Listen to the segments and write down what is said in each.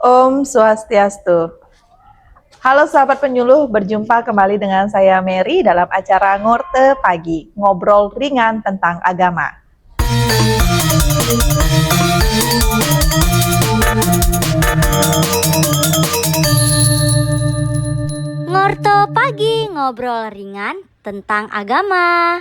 Om Swastiastu. Halo sahabat penyuluh, berjumpa kembali dengan saya Mary dalam acara Ngorte Pagi, ngobrol ringan tentang agama. Ngorte Pagi, ngobrol ringan tentang agama.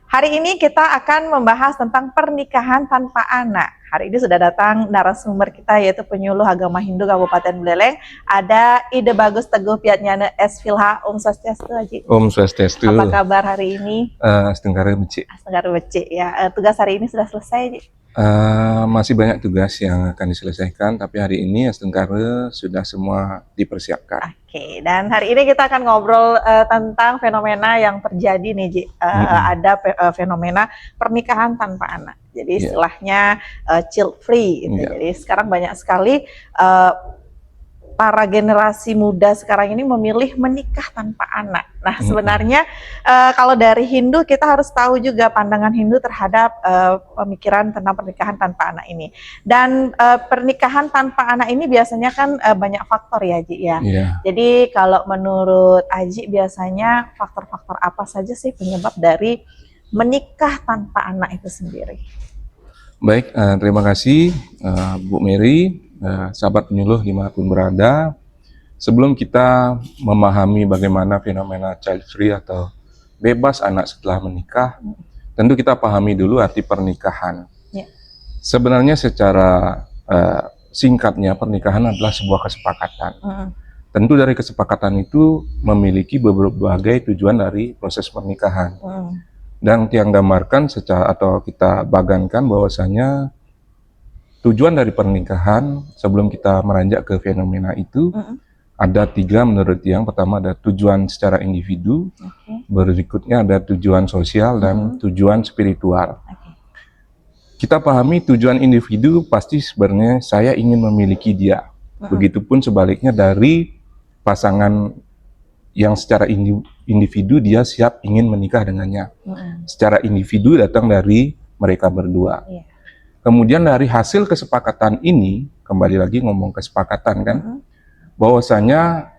Hari ini kita akan membahas tentang pernikahan tanpa anak. Hari ini sudah datang narasumber kita yaitu penyuluh agama Hindu Kabupaten Buleleng. Ada Ide Bagus Teguh Piatnyana S. Filha. Om Swastiastu, Haji. Om Swastiastu. Apa kabar hari ini? Setengah becik. Setengah becik ya. Tugas hari ini sudah selesai, Haji? Masih banyak tugas yang akan diselesaikan, tapi hari ini Astengkare sudah semua dipersiapkan. Oke, dan hari ini kita akan ngobrol tentang fenomena yang terjadi nih, Ji. Ada fenomena pernikahan tanpa anak. Jadi istilahnya child free. Gitu. Jadi sekarang banyak sekali para generasi muda sekarang ini memilih menikah tanpa anak. Nah, sebenarnya kalau dari Hindu kita harus tahu juga pandangan Hindu terhadap pemikiran tentang pernikahan tanpa anak ini. Dan pernikahan tanpa anak ini biasanya kan banyak faktor ya, Ji ya. Jadi kalau menurut Aji biasanya faktor-faktor apa saja sih penyebab dari menikah tanpa anak itu sendiri? Baik, terima kasih Bu Mary. Sahabat penyuluh dimanapun berada, sebelum kita memahami bagaimana fenomena child free atau bebas anak setelah menikah, tentu kita pahami dulu arti pernikahan. Sebenarnya secara singkatnya pernikahan adalah sebuah kesepakatan. Tentu dari kesepakatan itu memiliki berbagai tujuan dari proses pernikahan. Dan yang gambarkan secara atau kita bagankan bahwasanya tujuan dari pernikahan sebelum kita meranjak ke fenomena itu ada tiga menurut yang pertama ada tujuan secara individu, berikutnya ada tujuan sosial dan tujuan spiritual. Kita pahami tujuan individu pasti sebenarnya saya ingin memiliki dia. Begitupun sebaliknya dari pasangan yang secara individu dia siap ingin menikah dengannya. Secara individu datang dari mereka berdua. Kemudian dari hasil kesepakatan ini, kembali lagi ngomong kesepakatan kan, bahwasanya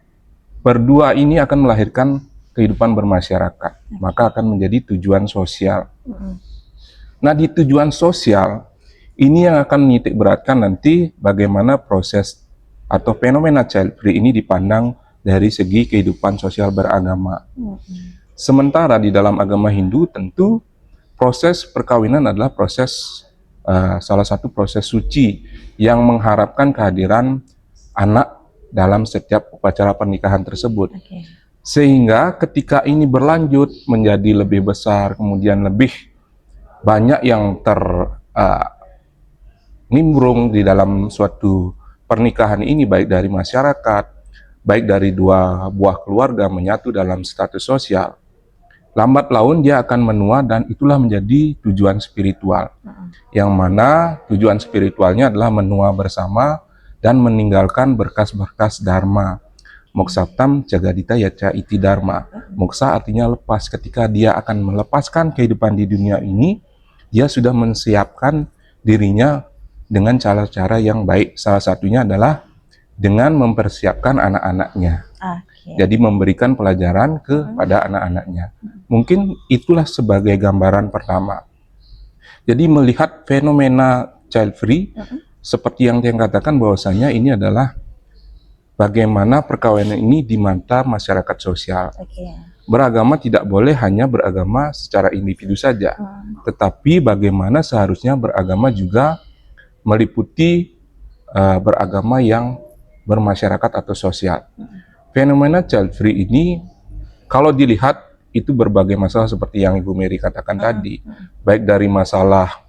berdua ini akan melahirkan kehidupan bermasyarakat, maka akan menjadi tujuan sosial. Nah di tujuan sosial, ini yang akan menitik beratkan nanti bagaimana proses atau fenomena child free ini dipandang dari segi kehidupan sosial beragama. Sementara di dalam agama Hindu tentu proses perkawinan adalah proses salah satu proses suci yang mengharapkan kehadiran anak dalam setiap upacara pernikahan tersebut. Sehingga ketika ini berlanjut menjadi lebih besar, kemudian lebih banyak yang nimbrung di dalam suatu pernikahan ini, baik dari masyarakat, baik dari dua buah keluarga menyatu dalam status sosial, lambat laun dia akan menua dan itulah menjadi tujuan spiritual. Yang mana tujuan spiritualnya adalah menua bersama dan meninggalkan berkas-berkas dharma. Moksaptam jagadita yaca iti dharma. Moksa artinya lepas. Ketika dia akan melepaskan kehidupan di dunia ini, dia sudah menyiapkan dirinya dengan cara-cara yang baik. Salah satunya adalah dengan mempersiapkan anak-anaknya. Jadi memberikan pelajaran kepada anak-anaknya. Mungkin itulah sebagai gambaran pertama. Jadi melihat fenomena child free, seperti yang dia katakan bahwasanya ini adalah bagaimana perkawinan ini di mata masyarakat sosial. Beragama tidak boleh hanya beragama secara individu saja, tetapi bagaimana seharusnya beragama juga meliputi beragama yang bermasyarakat atau sosial. Fenomena child free ini kalau dilihat itu berbagai masalah seperti yang Ibu Mary katakan tadi, baik dari masalah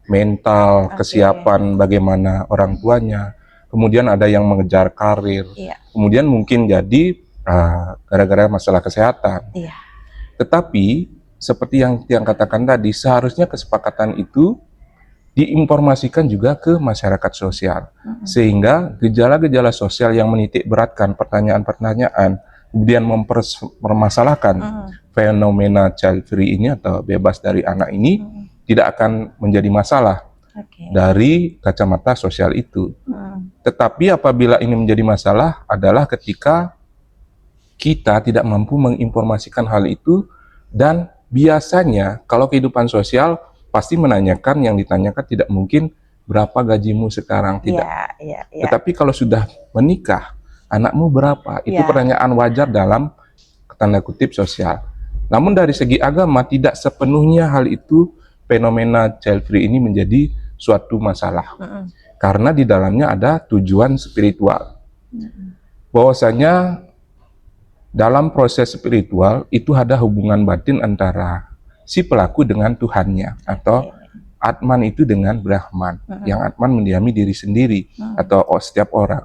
mental, kesiapan bagaimana orang tuanya, kemudian ada yang mengejar karir, kemudian mungkin jadi gara-gara masalah kesehatan. Tetapi seperti yang katakan tadi, seharusnya kesepakatan itu diinformasikan juga ke masyarakat sosial, sehingga gejala-gejala sosial yang menitik beratkan pertanyaan-pertanyaan, kemudian mempermasalahkan fenomena child free ini atau bebas dari anak ini tidak akan menjadi masalah dari kacamata sosial itu. Tetapi apabila ini menjadi masalah adalah ketika kita tidak mampu menginformasikan hal itu, dan biasanya kalau kehidupan sosial pasti menanyakan, yang ditanyakan tidak mungkin berapa gajimu sekarang, tidak. Iya. Tetapi kalau sudah menikah, anakmu berapa? Itu Iya. pertanyaan wajar dalam tanda kutip sosial. Namun dari segi agama tidak sepenuhnya hal itu fenomena child free ini menjadi suatu masalah. Karena di dalamnya ada tujuan spiritual. Bahwasanya dalam proses spiritual itu ada hubungan batin antara si pelaku dengan Tuhannya, atau Atman itu dengan Brahman, yang Atman mendiami diri sendiri atau setiap orang.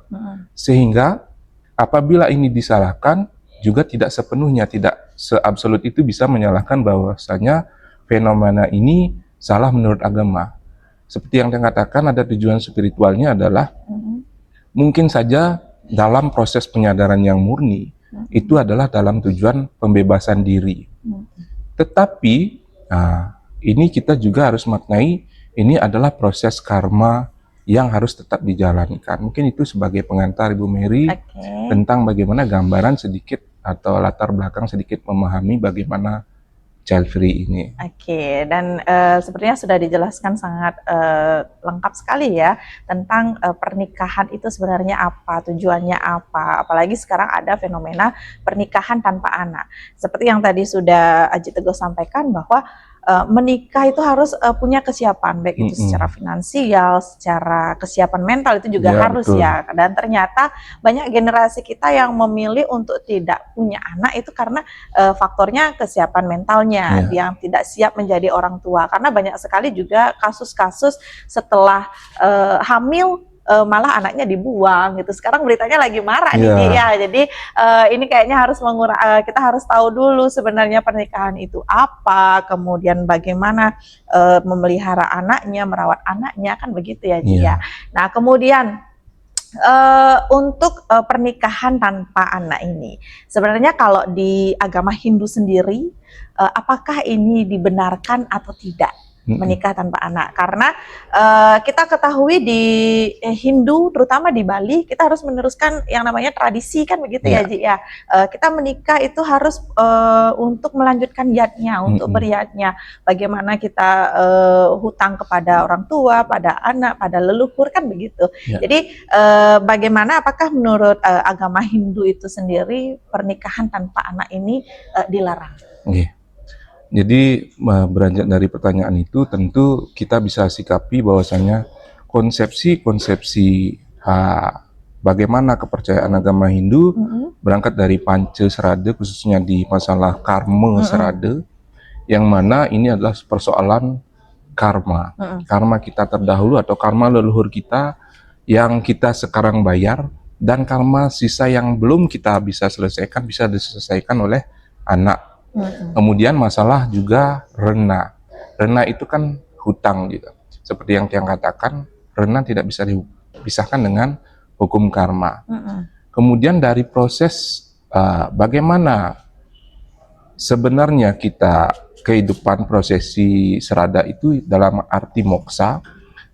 Sehingga apabila ini disalahkan, juga tidak sepenuhnya, tidak seabsolut itu bisa menyalahkan bahwasanya fenomena ini salah menurut agama. Seperti yang saya katakan, ada tujuan spiritualnya adalah mungkin saja dalam proses penyadaran yang murni, itu adalah dalam tujuan pembebasan diri. Tetapi ini kita juga harus maknai, ini adalah proses karma yang harus tetap dijalankan. Mungkin itu sebagai pengantar Ibu Mary tentang bagaimana gambaran sedikit atau latar belakang sedikit memahami bagaimana child free ini. Dan sepertinya sudah dijelaskan sangat lengkap sekali ya tentang pernikahan itu sebenarnya apa, tujuannya apa. Apalagi sekarang ada fenomena pernikahan tanpa anak. Seperti yang tadi sudah Aji Teguh sampaikan bahwa menikah itu harus punya kesiapan, baik itu secara finansial, secara kesiapan mental itu juga harus betul. Ya. Dan ternyata banyak generasi kita yang memilih untuk tidak punya anak itu karena faktornya kesiapan mentalnya, yang tidak siap menjadi orang tua. Karena banyak sekali juga kasus-kasus setelah hamil malah anaknya dibuang gitu. Sekarang beritanya lagi marak nih ya. Jadi ini kayaknya harus kita harus tahu dulu sebenarnya pernikahan itu apa, kemudian bagaimana memelihara anaknya, merawat anaknya, kan begitu ya Ji ya. Nah, kemudian untuk pernikahan tanpa anak ini, sebenarnya kalau di agama Hindu sendiri, apakah ini dibenarkan atau tidak? Menikah tanpa anak, karena kita ketahui di Hindu, terutama di Bali, kita harus meneruskan yang namanya tradisi, kan begitu ya Ji ya. Kita menikah itu harus untuk melanjutkan yadnya, untuk beryadnya. Bagaimana kita hutang kepada orang tua, pada anak, pada leluhur, kan begitu. Jadi bagaimana, apakah menurut agama Hindu itu sendiri pernikahan tanpa anak ini dilarang? Jadi beranjak dari pertanyaan itu, tentu kita bisa sikapi bahwasanya konsepsi bagaimana kepercayaan agama Hindu berangkat dari Panca Serada, khususnya di masalah karma serada, yang mana ini adalah persoalan karma. Karma kita terdahulu atau karma leluhur kita yang kita sekarang bayar, dan karma sisa yang belum kita bisa selesaikan bisa diselesaikan oleh anak. Kemudian masalah juga rena. Rena itu kan hutang gitu. Seperti yang Tiang katakan, rena tidak bisa dipisahkan dengan hukum karma. Kemudian dari proses bagaimana sebenarnya kita kehidupan prosesi serada itu dalam arti moksa,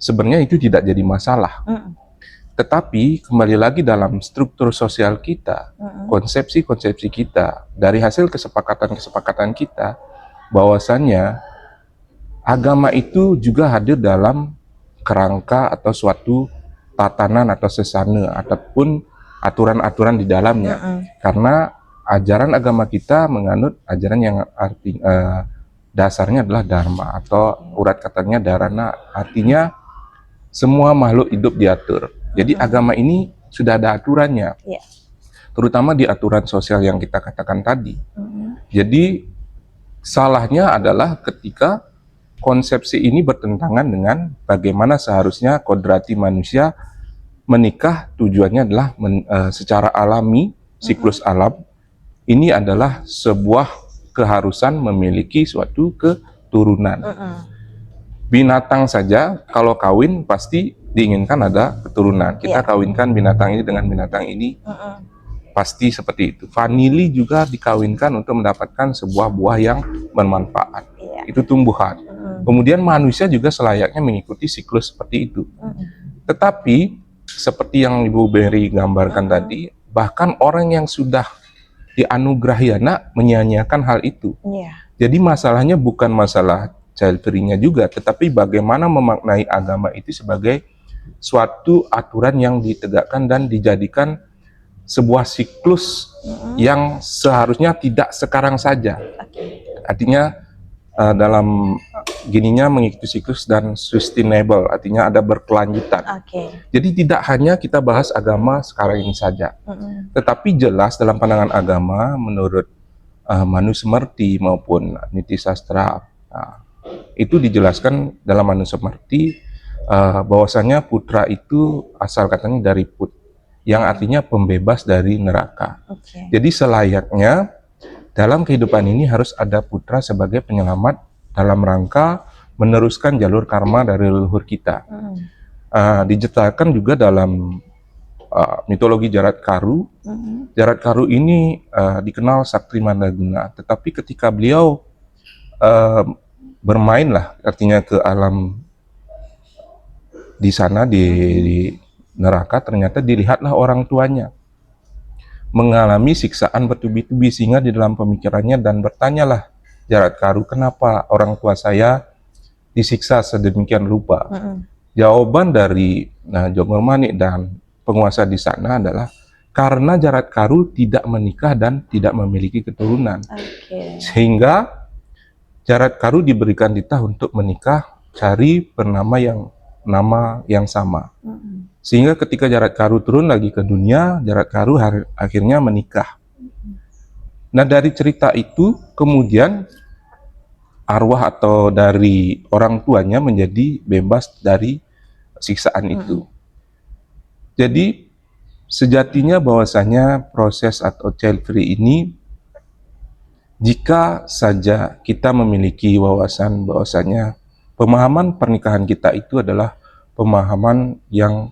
sebenarnya itu tidak jadi masalah. Tetapi kembali lagi dalam struktur sosial kita, konsepsi-konsepsi kita, dari hasil kesepakatan-kesepakatan kita, bahwasannya agama itu juga hadir dalam kerangka atau suatu tatanan atau sesana, ataupun aturan-aturan di dalamnya. Karena ajaran agama kita menganut ajaran yang dasarnya adalah dharma, atau urat katanya dharana, artinya semua makhluk hidup diatur. Jadi agama ini sudah ada aturannya, terutama di aturan sosial yang kita katakan tadi. Jadi salahnya adalah ketika konsepsi ini bertentangan dengan bagaimana seharusnya kodrati manusia menikah. Tujuannya adalah secara alami, siklus alam, ini adalah sebuah keharusan memiliki suatu keturunan. Binatang saja kalau kawin pasti diinginkan ada keturunan. Kita kawinkan binatang ini dengan binatang ini, pasti seperti itu. Vanili juga dikawinkan untuk mendapatkan sebuah buah yang bermanfaat. Itu tumbuhan. Kemudian manusia juga selayaknya mengikuti siklus seperti itu. Tetapi seperti yang Ibu Berry gambarkan tadi, bahkan orang yang sudah dianugerahi anak menyia-nyiakan hal itu. Iya. Jadi masalahnya bukan masalah child free-nya juga, tetapi bagaimana memaknai agama itu sebagai suatu aturan yang ditegakkan dan dijadikan sebuah siklus yang seharusnya tidak sekarang saja. Artinya dalam gininya mengikuti siklus dan sustainable, artinya ada berkelanjutan. Jadi tidak hanya kita bahas agama sekarang ini saja, tetapi jelas dalam pandangan agama menurut Manu Semerti maupun Niti Sastra itu dijelaskan dalam Manu Semerti bahwasanya putra itu asal katanya dari put, yang artinya pembebas dari neraka. Jadi selayaknya dalam kehidupan ini harus ada putra sebagai penyelamat dalam rangka meneruskan jalur karma dari leluhur kita. Diceritakan juga dalam mitologi Jarat Karu. Jarat Karu ini dikenal sakti mandaguna, tetapi ketika beliau bermainlah, artinya ke alam di sana di neraka, ternyata dilihatlah orang tuanya mengalami siksaan bertubi-tubi, sehingga di dalam pemikirannya dan bertanyalah Jarat Karu, kenapa orang tua saya disiksa sedemikian rupa? Jawaban dari Jonggol Manik dan penguasa di sana adalah karena Jarat Karu tidak menikah dan tidak memiliki keturunan. Sehingga Jarat Karu diberikan titah untuk menikah, cari nama yang sama. Sehingga ketika Jarat Karu turun lagi ke dunia, Jarat Karu akhirnya menikah. Nah, dari cerita itu kemudian arwah atau dari orang tuanya menjadi bebas dari siksaan itu. Jadi sejatinya bahwasanya proses atau child free ini, jika saja kita memiliki wawasan bahwasanya pemahaman pernikahan kita itu adalah pemahaman yang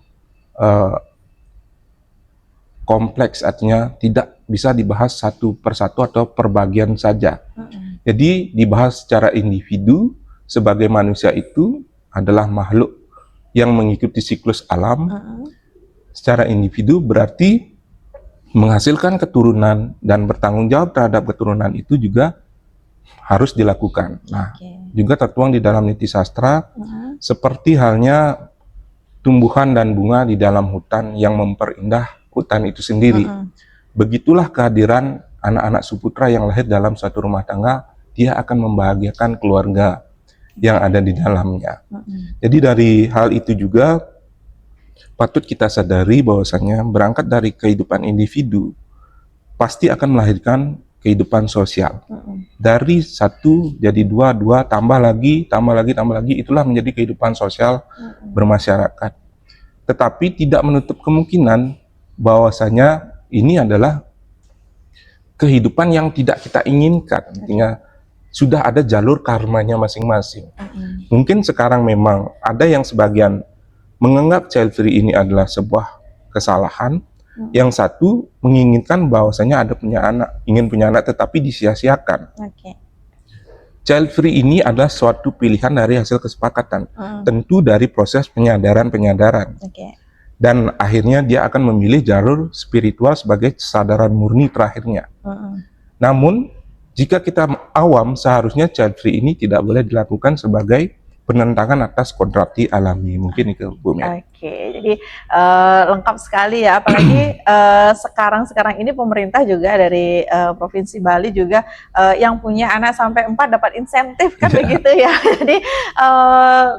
kompleks, artinya tidak bisa dibahas satu persatu atau perbagian saja. Jadi dibahas secara individu, sebagai manusia itu adalah makhluk yang mengikuti siklus alam. Secara individu berarti menghasilkan keturunan dan bertanggung jawab terhadap keturunan itu juga harus dilakukan. Nah, juga tertuang di dalam Niti Sastra, seperti halnya tumbuhan dan bunga di dalam hutan yang memperindah hutan itu sendiri. Begitulah kehadiran anak-anak suputra yang lahir dalam suatu rumah tangga, dia akan membahagiakan keluarga yang ada di dalamnya. Jadi dari hal itu juga patut kita sadari bahwasanya berangkat dari kehidupan individu pasti akan melahirkan kehidupan sosial. Dari satu jadi dua, tambah lagi, itulah menjadi kehidupan sosial bermasyarakat. Tetapi tidak menutup kemungkinan bahwasanya ini adalah kehidupan yang tidak kita inginkan. Artinya sudah ada jalur karmanya masing-masing. Mungkin sekarang memang ada yang sebagian menganggap child free ini adalah sebuah kesalahan. Yang satu menginginkan bahwasanya ingin punya anak tetapi disia-siakan. Child free ini adalah suatu pilihan dari hasil kesepakatan, tentu dari proses penyadaran. Dan akhirnya dia akan memilih jalur spiritual sebagai kesadaran murni terakhirnya. Namun jika kita awam, seharusnya child free ini tidak boleh dilakukan sebagai penentangan atas kontrakti alami. Mungkin itu Bu Mary. Jadi lengkap sekali ya, apalagi sekarang ini pemerintah juga dari Provinsi Bali juga yang punya anak sampai 4 dapat insentif kan begitu ya. Jadi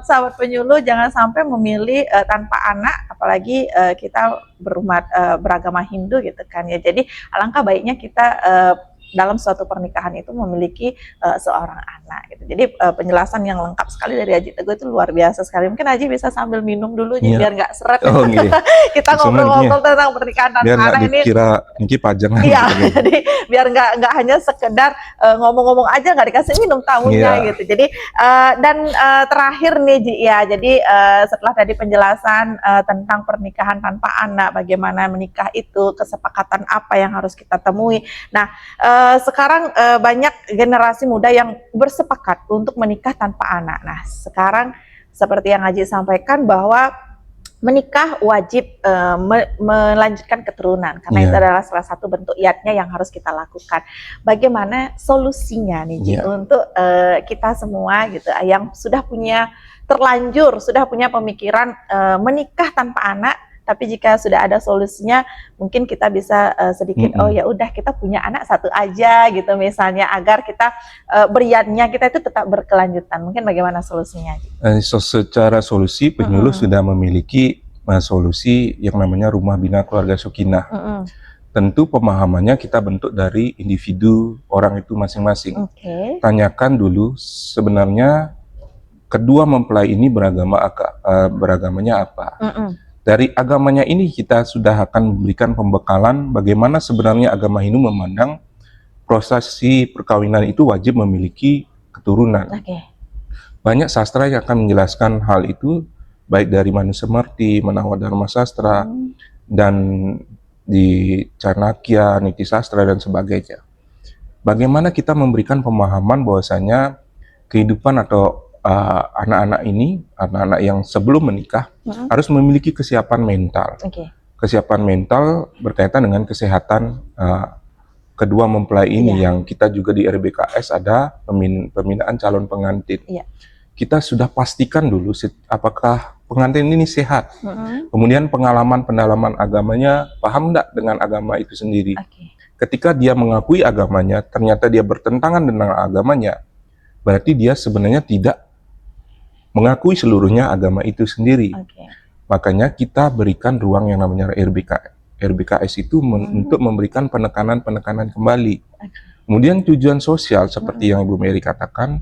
sahabat penyuluh jangan sampai memilih tanpa anak, apalagi kita beragama Hindu gitu kan ya. Jadi alangkah baiknya kita dalam suatu pernikahan itu memiliki seorang anak gitu. Jadi penjelasan yang lengkap sekali dari Haji Teguh itu luar biasa sekali. Mungkin Haji bisa sambil minum dulu biar nggak seret. Kita ngobrol-ngobrol tentang pernikahan tanpa anak ini. Dikira Niki pajangan. Iya, jadi biar nggak hanya sekedar ngomong-ngomong aja, nggak dikasih minum tamunya gitu. Jadi dan terakhir nih Ji ya. Jadi setelah tadi penjelasan tentang pernikahan tanpa anak, bagaimana menikah itu, kesepakatan apa yang harus kita temui. Nah, sekarang banyak generasi muda yang bersepakat untuk menikah tanpa anak. Nah, sekarang seperti yang Haji sampaikan bahwa menikah wajib melanjutkan keturunan karena Iya. itu adalah salah satu bentuk iatnya yang harus kita lakukan. Bagaimana solusinya nih Ji, Iya. untuk kita semua gitu yang sudah punya sudah punya pemikiran menikah tanpa anak, tapi jika sudah ada solusinya mungkin kita bisa sedikit oh ya udah kita punya anak satu aja gitu misalnya agar kita beriatnya kita itu tetap berkelanjutan. Mungkin bagaimana solusinya? Secara solusi penyuluh sudah memiliki solusi yang namanya rumah bina keluarga Sukinah. Tentu pemahamannya kita bentuk dari individu orang itu masing-masing. Tanyakan dulu sebenarnya kedua mempelai ini beragamanya apa. Dari agamanya ini kita sudah akan memberikan pembekalan bagaimana sebenarnya agama Hindu memandang prosesi perkawinan itu wajib memiliki keturunan. Banyak sastra yang akan menjelaskan hal itu, baik dari Manusemerti, Manawadharma Sastra, dan di Chanakya, Niti Sastra, dan sebagainya. Bagaimana kita memberikan pemahaman bahwasanya kehidupan atau anak-anak ini, anak-anak yang sebelum menikah, harus memiliki kesiapan mental. Kesiapan mental berkaitan dengan kesehatan kedua mempelai ini, yang kita juga di RBKS ada pembinaan calon pengantin. Kita sudah pastikan dulu apakah pengantin ini sehat. Kemudian pendalaman agamanya, paham enggak dengan agama itu sendiri. Ketika dia mengakui agamanya, ternyata dia bertentangan dengan agamanya, berarti dia sebenarnya tidak mengakui seluruhnya agama itu sendiri. Makanya kita berikan ruang yang namanya RBKS itu untuk memberikan penekanan kembali. Kemudian tujuan sosial seperti yang Ibu Mary katakan,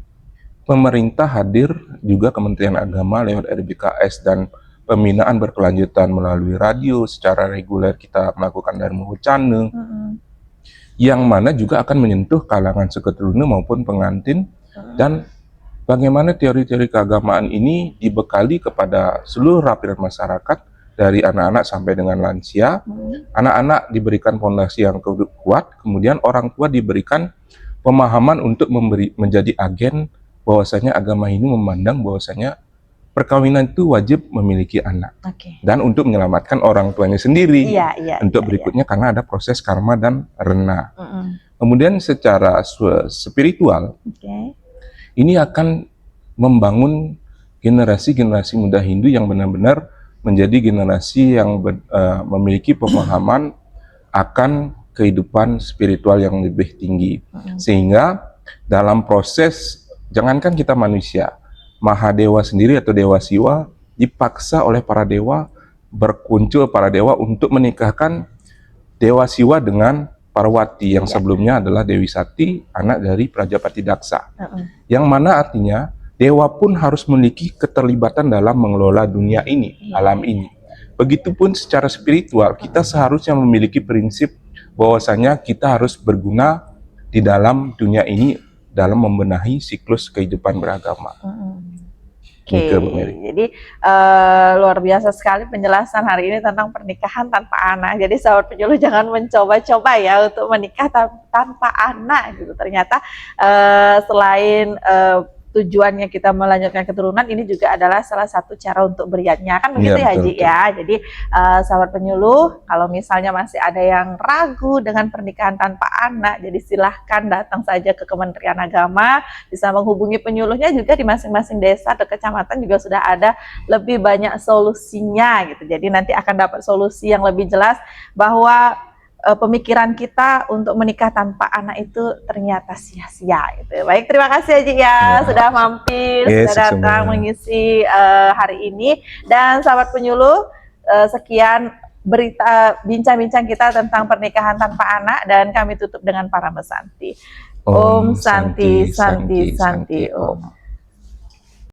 pemerintah hadir juga Kementerian Agama lewat RBKS dan pembinaan berkelanjutan melalui radio secara reguler kita melakukan Dharma Wacana, yang mana juga akan menyentuh kalangan seketuruna maupun pengantin, dan bagaimana teori-teori keagamaan ini dibekali kepada seluruh lapisan masyarakat dari anak-anak sampai dengan lansia. Anak-anak diberikan fondasi yang kuat, kemudian orang tua diberikan pemahaman untuk menjadi agen bahwasanya agama Hindu memandang bahwasanya perkawinan itu wajib memiliki anak. Dan untuk menyelamatkan orang tuanya sendiri. Untuk berikutnya karena ada proses karma dan rena. Kemudian secara spiritual, ini akan membangun generasi-generasi muda Hindu yang benar-benar menjadi generasi yang memiliki pemahaman akan kehidupan spiritual yang lebih tinggi. Sehingga dalam proses, jangankan kita manusia, Mahadewa sendiri atau Dewa Siwa dipaksa oleh para dewa, berkuncul para dewa untuk menikahkan Dewa Siwa dengan Parwati yang sebelumnya adalah Dewi Sati, anak dari Prajapati Daksa. Yang mana artinya dewa pun harus memiliki keterlibatan dalam mengelola dunia ini, alam ini. Begitupun secara spiritual, kita seharusnya memiliki prinsip bahwasanya kita harus berguna di dalam dunia ini dalam membenahi siklus kehidupan beragama. Jadi luar biasa sekali penjelasan hari ini tentang pernikahan tanpa anak. Jadi sahabat penyuluh jangan mencoba-coba ya untuk menikah tanpa anak gitu. Ternyata selain tujuannya kita melanjutkan keturunan, ini juga adalah salah satu cara untuk beriatnya, kan begitu ya Ji ya. Jadi sahabat penyuluh, kalau misalnya masih ada yang ragu dengan pernikahan tanpa anak, jadi silahkan datang saja ke Kementerian Agama, bisa menghubungi penyuluhnya juga di masing-masing desa atau kecamatan juga sudah ada lebih banyak solusinya gitu. Jadi nanti akan dapat solusi yang lebih jelas bahwa pemikiran kita untuk menikah tanpa anak itu ternyata sia-sia gitu. Baik, terima kasih Haji ya sudah mampir, sudah datang mengisi hari ini. Dan sahabat penyuluh, sekian berita bincang-bincang kita tentang pernikahan tanpa anak, dan kami tutup dengan Parama Santi. Om Santi Santi Santi Om.